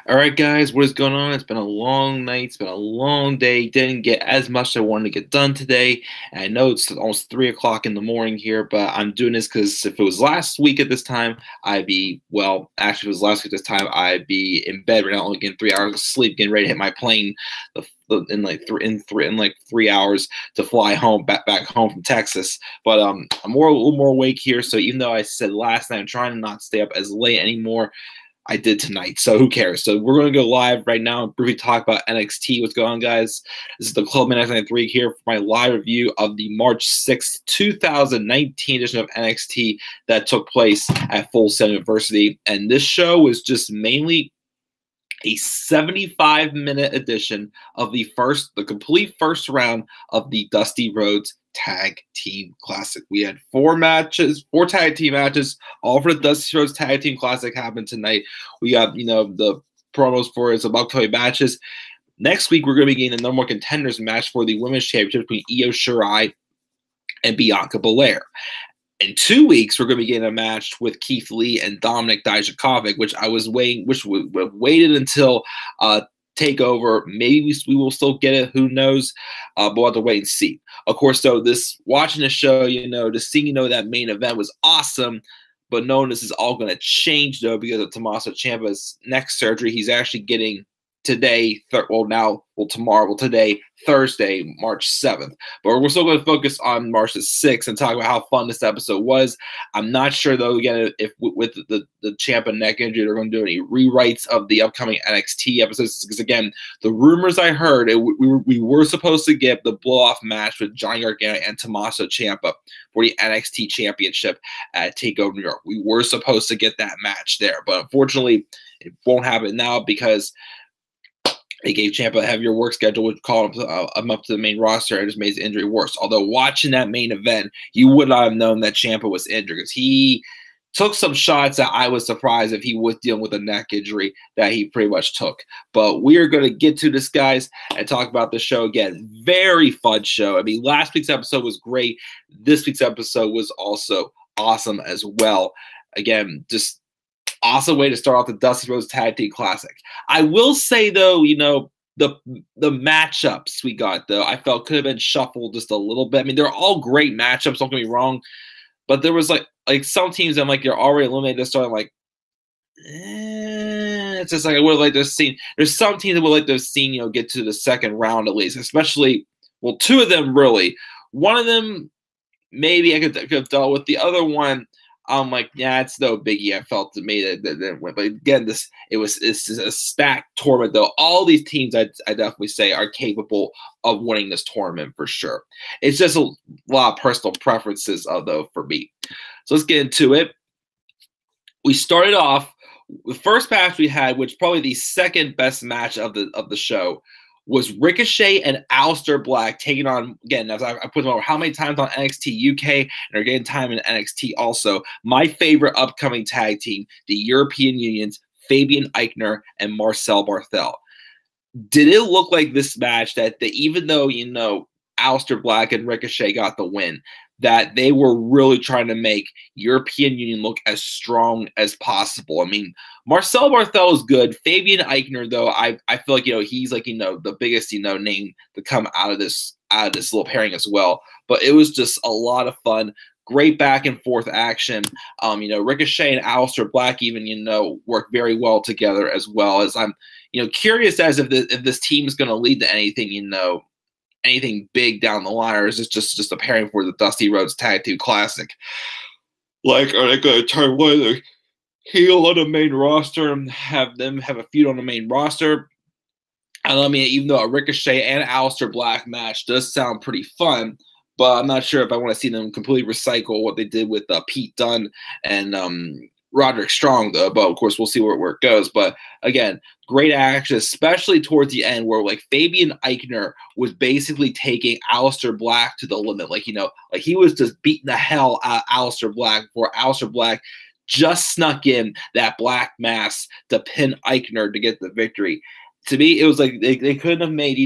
All right, guys, what is going on? It's been a long night. It's been a long day. Didn't get as much as I wanted to get done today. And I know it's almost 3 o'clock in the morning here, but I'm doing this because if it was last week at this time, actually, if it was last week at this time, I'd be in bed right now, only getting 3 hours of sleep, getting ready to hit my plane in like 3 hours to fly home back home from Texas. But I'm a little more awake here. So even though I said last night, I'm trying to not stay up as late anymore. I did tonight, so who cares? So we're going to go live right now and briefly talk about NXT. What's going on, guys? This is the Club Minute 93 here for my live review of the March 6th, 2019 edition of NXT that took place at Full Sail University. And this show was just mainly a 75-minute edition of the complete first round of the Dusty Rhodes Tag Team Classic. We had four tag team matches, all for the Dusty Rhodes Tag Team Classic happened tonight. We got, the promos for some upcoming matches. Next week, we're going to be getting the number one contenders match for the Women's Championship between Io Shirai and Bianca Belair. In 2 weeks, we're going to be getting a match with Keithley and Dominic Dijakovic, which we waited until TakeOver. Maybe we will still get it. Who knows? But we'll have to wait and see. Of course, though, watching the show, just seeing, that main event was awesome. But knowing this is all going to change, though, because of Tommaso Ciampa's neck surgery. He's actually getting today, Thursday, March 7th. But we're still going to focus on March the 6th and talk about how fun this episode was. I'm not sure, though, again, if with the Ciampa neck injury, they're going to do any rewrites of the upcoming NXT episodes. Because, again, the rumors I heard, we were supposed to get the blow-off match with Johnny Gargano and Tommaso Ciampa for the NXT Championship at TakeOver New York. We were supposed to get that match there. But, unfortunately, it won't happen now because they gave Ciampa a heavier work schedule, which called him up to the main roster and just made his injury worse. Although watching that main event, you would not have known that Ciampa was injured because he took some shots that I was surprised if he was dealing with a neck injury that he pretty much took. But we are going to get to this, guys, and talk about the show again. Very fun show. I mean, last week's episode was great. This week's episode was also awesome as well. Again, just awesome way to start off the Dusty Rhodes Tag Team Classic. I will say, though, the matchups we got, though, I felt could have been shuffled just a little bit. I mean, they're all great matchups, don't get me wrong, but there was like some teams I'm like, you're already eliminated to start. I'm like, it's just like I would have liked to have seen. There's some teams that would like to have seen, get to the second round at least, especially, well, two of them really. One of them, maybe I could have dealt with. The other one, I'm like, yeah, it's no biggie. I felt to me that went. But again, this is a stacked tournament, though. All these teams, I definitely say, are capable of winning this tournament for sure. It's just a lot of personal preferences, though, for me. So let's get into it. We started off the first match we had, which probably the second best match of the show, was Ricochet and Aleister Black taking on, again, as I put them over how many times on NXT UK, and are getting time in NXT also, my favorite upcoming tag team, the European Unions, Fabian Eichner and Marcel Barthel. Did it look like this match that even though, Aleister Black and Ricochet got the win, that they were really trying to make European Union look as strong as possible? I mean, Marcel Barthel is good. Fabian Eichner, though, I feel like, he's like, the biggest, name to come out of this little pairing as well. But it was just a lot of fun. Great back and forth action. Ricochet and Aleister Black even, work very well together as well. As I'm, curious as if this team is going to lead to anything, anything big down the line, or is it just a pairing for the Dusty Rhodes Tag Team Classic? Like, are they going to turn one of the heel on the main roster and have them have a feud on the main roster? I mean, even though a Ricochet and Aleister Black match does sound pretty fun, but I'm not sure if I want to see them completely recycle what they did with Pete Dunne and Roderick Strong, though. But of course, we'll see where it goes. But again, great action, especially towards the end, where like Fabian Eichner was basically taking Aleister Black to the limit. Like, like he was just beating the hell out of Aleister Black before Aleister Black just snuck in that black mass to pin Eichner to get the victory. To me, it was like they couldn't have made,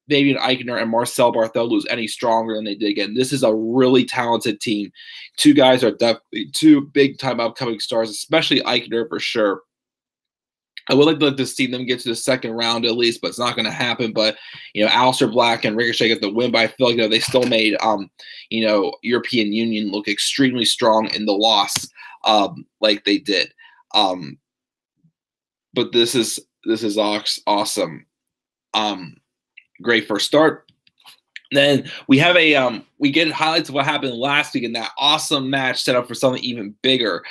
Fabian Eichner and Marcel Barthel lose any stronger than they did. Again, this is a really talented team. Two guys are definitely two big-time upcoming stars, especially Eichner for sure. I would like to see them get to the second round at least, but it's not going to happen. But Aleister Black and Ricochet get the win, but I feel like they still made European Union look extremely strong in the loss, like they did. But this is awesome. Great first start. Then we have we get highlights of what happened last week in that awesome match set up for something even bigger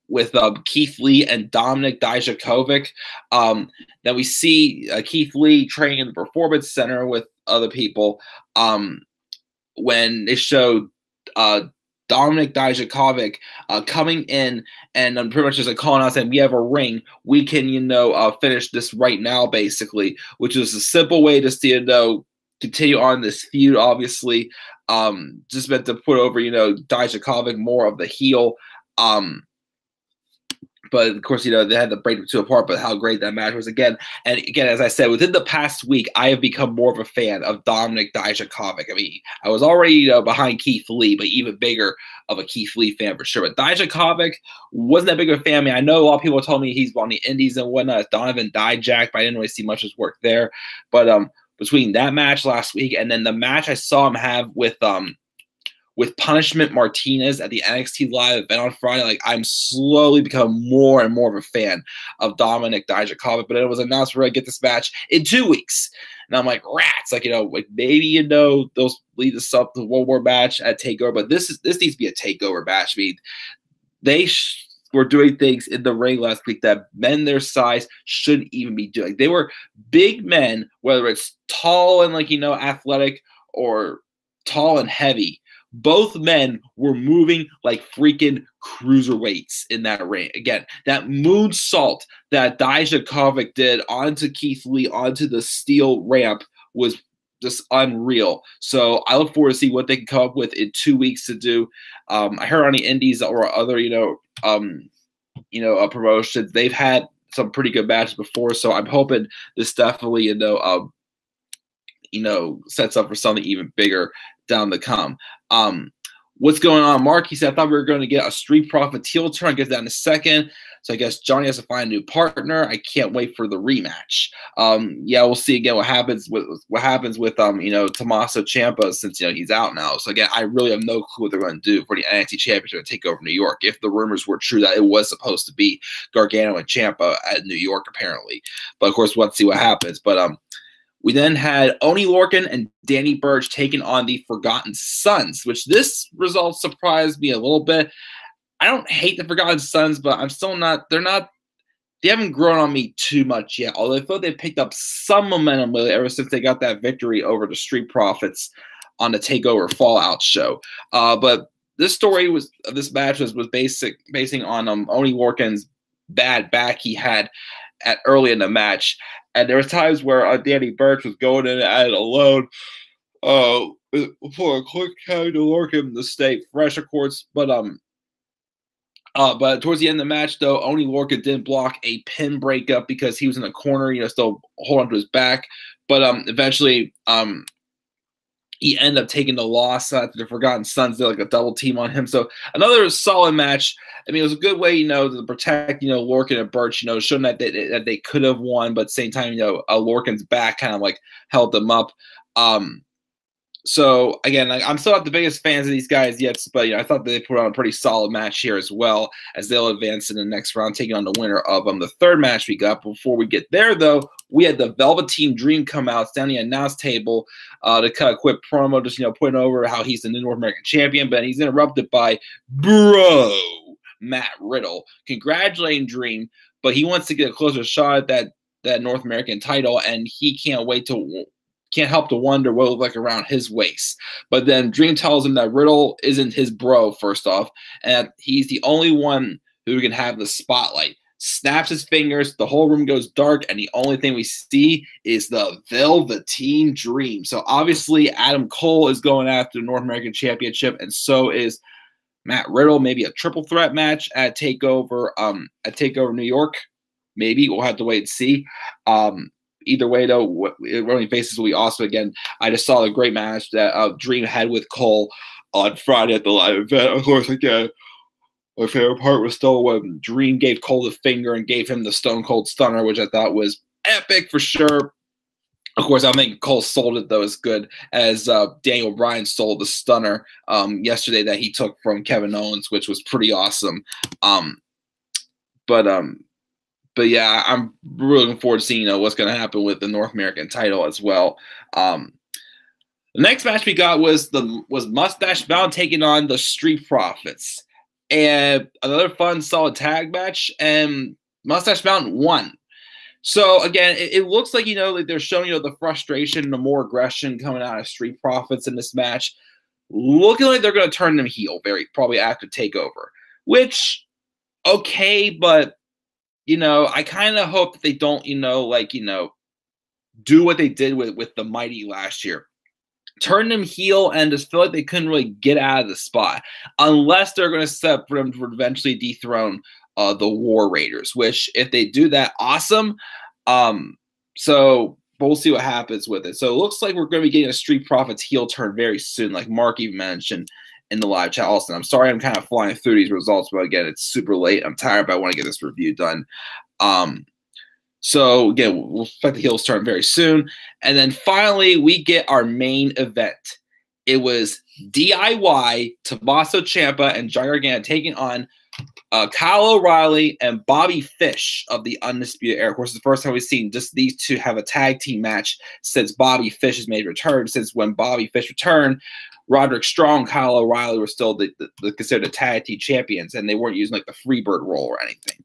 with Keithley and Dominic Dijakovic. Then we see Keithley training in the Performance Center with other people when they showed Dominic Dijakovic coming in and pretty much just calling out saying, we have a ring. We can, finish this right now, basically, which is a simple way just to, continue on this feud, obviously. Just meant to put over, Dijakovic more of the heel. But of course, they had to break the two apart, but how great that match was again. And again, as I said, within the past week, I have become more of a fan of Dominic Dijakovic. I mean, I was already, behind Keithley, but even bigger of a Keithley fan for sure. But Dijakovic wasn't that big of a fan. I mean, I know a lot of people told me he's on the indies and whatnot. Donovan Dijak, but I didn't really see much of his work there. But between that match last week and then the match I saw him have with Punishment Martinez at the NXT Live event on Friday, like I'm slowly becoming more and more of a fan of Dominic Dijakovic. But it was announced we're gonna get this match in 2 weeks, and I'm like, rats! Like maybe those lead us up to one more match at Takeover, but this needs to be a Takeover match. I mean, they were doing things in the ring last week that men their size shouldn't even be doing. They were big men, whether it's tall and athletic or tall and heavy. Both men were moving like freaking cruiserweights in that ring. Again, that moonsault that Dijakovic did onto Keithley, onto the steel ramp was just unreal. So I look forward to see what they can come up with in 2 weeks to do. I heard on the indies or other, promotions, they've had some pretty good matches before. So I'm hoping this definitely, sets up for something even bigger down the come. What's going on, Mark? He said, I thought we were going to get a Street Profits heel turn. I'll get that in a second. So I guess Johnny has to find a new partner. I can't wait for the rematch. Yeah, we'll see again what happens with Tommaso Ciampa since he's out now. So again, I really have no clue what they're going to do for the NXT Championship to take over New York. If the rumors were true that it was supposed to be Gargano and Ciampa at New York, apparently. But of course, let's see what happens. But we then had ONeill and Danny Burge taking on the Forgotten Sons, which this result surprised me a little bit. I don't hate the Forgotten Sons, but I'm still not. They haven't grown on me too much yet. Although I thought they picked up some momentum ever since they got that victory over the Street Profits on the Takeover Fallout show. But this match was basing on ONeill bad back he had early in the match. And there were times where Danny Burge was going in at it alone for a quick carry to Orkin to stay fresh, of course. But towards the end of the match, though, ONeill didn't block a pin breakup because he was in the corner, still holding on to his back. But eventually, he ended up taking the loss after the Forgotten Sons did like a double team on him. So another solid match. I mean, it was a good way, to protect, Orkin and Burge, showing that they could have won, but at the same time, Orkin's back kind of like held them up. So again, I'm still not the biggest fans of these guys yet, but I thought they put on a pretty solid match here as well, as they'll advance in the next round, taking on the winner of the third match we got. Before we get there, though, we had the Velveteen Dream come out, stand on the announce table to cut a quick promo, just putting over how he's the new North American champion, but he's interrupted by Matt Riddle, congratulating Dream, but he wants to get a closer shot at that North American title, and he can't help to wonder what it looked like around his waist. But then Dream tells him that Riddle isn't his bro, first off, and he's the only one who can have the spotlight. Snaps his fingers, the whole room goes dark, and the only thing we see is the Velveteen Dream. So obviously Adam Cole is going after the North American Championship, and so is Matt Riddle. Maybe a triple threat match at Takeover New York. Maybe we'll have to wait and see. Either way, though, running faces will be awesome. Again, I just saw a great match that Dream had with Cole on Friday at the live event. Of course, again, My favorite part was still when Dream gave Cole the finger and gave him the Stone Cold Stunner, which I thought was epic for sure. Of course, I think Cole sold it, though, as good as Daniel Bryan sold the Stunner yesterday that he took from Kevin Owens, which was pretty awesome. But yeah, I'm really looking forward to seeing what's going to happen with the North American title as well. The next match we got was Mustache Mountain taking on the Street Profits. And another fun, solid tag match, and Mustache Mountain won. So again, it looks like like they're showing the frustration, the more aggression coming out of Street Profits in this match, looking like they're going to turn them heel probably after Takeover. Which, okay, but I kind of hope that they don't do what they did with the Mighty last year. Turn them heel and just feel like they couldn't really get out of the spot unless they're going to set for them to eventually dethrone the War Raiders, which if they do that, awesome. But we'll see what happens with it. So it looks like we're going to be getting a Street Profits heel turn very soon, like Mark even mentioned in the live chat. Also, I'm sorry I'm kind of flying through these results, but again, it's super late. I'm tired, but I want to get this review done. So again, we'll expect the heels turn very soon. And then finally, we get our main event. It was DIY, Tommaso Ciampa, and Johnny Gargano taking on Kyle O'Reilly and Bobby Fish of the Undisputed Era. Of course, it's the first time we've seen just these two have a tag team match since Bobby Fish has made a return. Since when Bobby Fish returned, Roderick Strong, Kyle O'Reilly were still the considered the tag team champions, and they weren't using like the Freebird role or anything.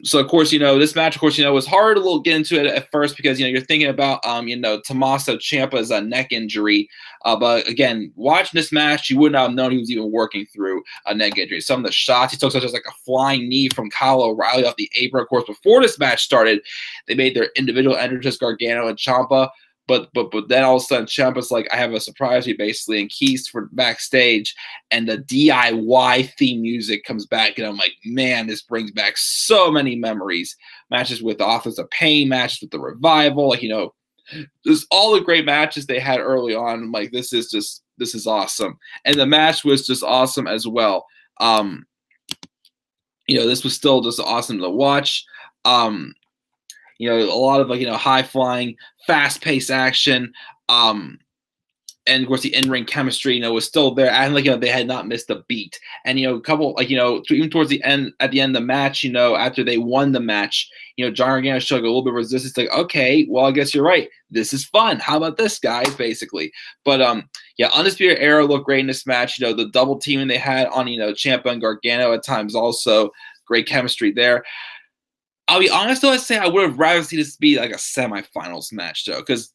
So of course, this match, of course, was hard to get into it at first because, you're thinking about, Tommaso Ciampa's neck injury. But again, watching this match, you would not have known he was even working through a neck injury. Some of the shots he took, such as like a flying knee from Kyle O'Reilly off the apron. Of course, before this match started, they made their individual entrances, Gargano and Ciampa. But then all of a sudden, Ciampa's like, I have a surprise for you, basically, and keys for backstage, and the DIY theme music comes back, and I'm like, man, this brings back so many memories. Matches with the Authors of Pain, matches with the Revival, just all the great matches they had early on. I'm like, this is awesome, and the match was just awesome as well. This was still just awesome to watch. A lot of high flying, fast paced action. And of course the in-ring chemistry, was still there. And they had not missed a beat. And a couple even towards the end, at the end of the match, after they won the match, John Gargano showed a little bit of resistance. Like, okay, well, I guess you're right. This is fun. How about this, guys? Basically, but Undisputed Era looked great in this match. The double teaming they had on Ciampa and Gargano at times, also great chemistry there. I'll be honest, though, I'd say I would have rather seen this be like a semifinals match, though, because,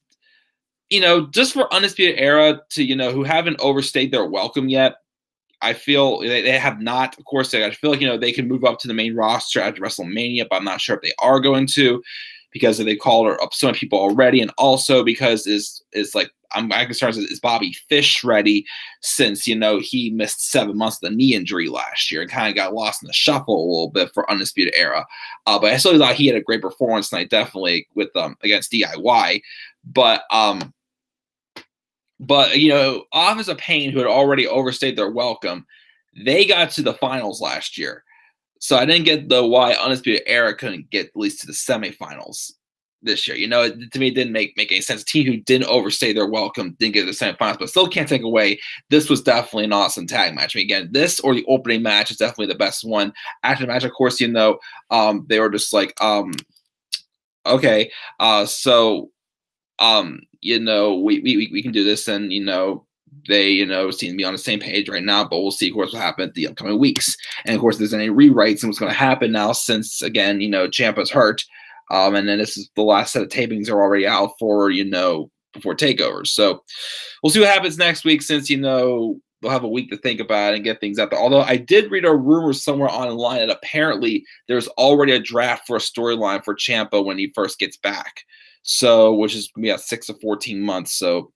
just for Undisputed Era to, who haven't overstayed their welcome yet, I feel they have not. Of course, I feel like, they can move up to the main roster after WrestleMania, but I'm not sure if they are going to, because they called up so many people already, and also because it's like, I'm concerned, is Bobby Fish ready, since he missed 7 months of the knee injury last year and kind of got lost in the shuffle a little bit for Undisputed Era. But I still thought he had a great performance tonight, definitely with against DIY. But Authors of Pain, who had already overstayed their welcome, they got to the finals last year. So I didn't get why Undisputed Era couldn't get at least to the semifinals this year. To me, it didn't make any sense. A team who didn't overstay their welcome didn't get to the semifinals, but still can't take away, this was definitely an awesome tag match. I mean, again, this or the opening match is definitely the best one. After the match, of course, they were just like, okay, we can do this, and they seem to be on the same page right now, but we'll see, of course, what happens the upcoming weeks. And of course, if there's any rewrites and what's going to happen now, since again, Ciampa's hurt. And then this is the last set of tapings are already out for, before takeovers. So we'll see what happens next week, since, they'll have a week to think about it and get things out there. Although I did read a rumor somewhere online that apparently there's already a draft for a storyline for Ciampa when he first gets back. So, which is going to be 6 to 14 months. So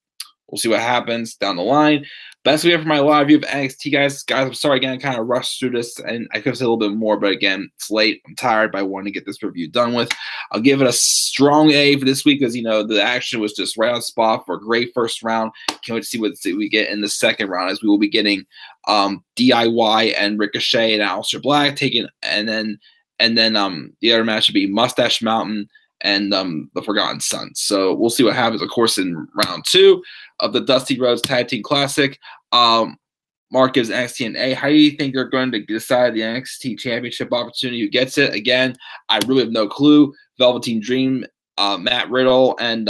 We'll see what happens down the line. Best way for my live view of NXT, guys. Guys, I'm sorry again, I kind of rushed through this, and I could have said a little bit more, but again, it's late. I'm tired, but I wanted to get this review done with. I'll give it a strong A for this week because, you know, the action was just right on spot for a great first round. Can't wait to see what we get in the second round, as we will be getting DIY and Ricochet and Aleister Black taking, and then the other match would be Mustache Mountain and the Forgotten Sons. So we'll see what happens, of course, in round 2 of the Dusty Rhodes Tag Team Classic. Mark gives NXT an A. How do you think they're going to decide the NXT Championship opportunity? Who gets it? Again, I really have no clue. Velveteen Dream, Matt Riddle, and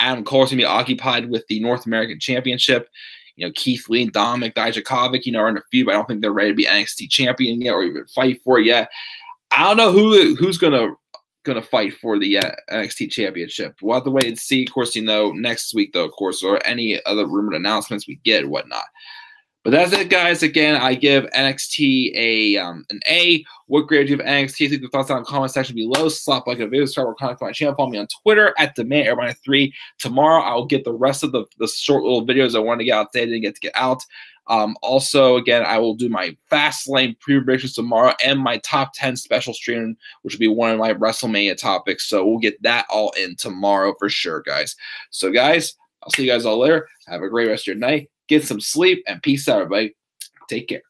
Adam Cole's going to be occupied with the North American Championship. You know, Keithley and Dominic, Dijakovic, you know, are in a feud, but I don't think they're ready to be NXT champion yet or even fight for it yet. I don't know who's gonna fight for the NXT Championship. We'll have to wait and see. Of course, you know, next week though, of course, or any other rumored announcements we get and whatnot. But that's it, guys. Again, I give NXT an A. What grade do you have NXT? Leave your thoughts down in the comment section below. Slap like a video, start working on my channel. Follow me on Twitter at DemandAirBunny3. Tomorrow, I will get the rest of the short little videos I wanted to get out today, didn't get to get out. Also, again, I will do my Fastlane predictions tomorrow and my top 10 special stream, which will be one of my WrestleMania topics. So we'll get that all in tomorrow for sure, guys. So, guys, I'll see you guys all later. Have a great rest of your night. Get some sleep, and peace out, everybody. Take care.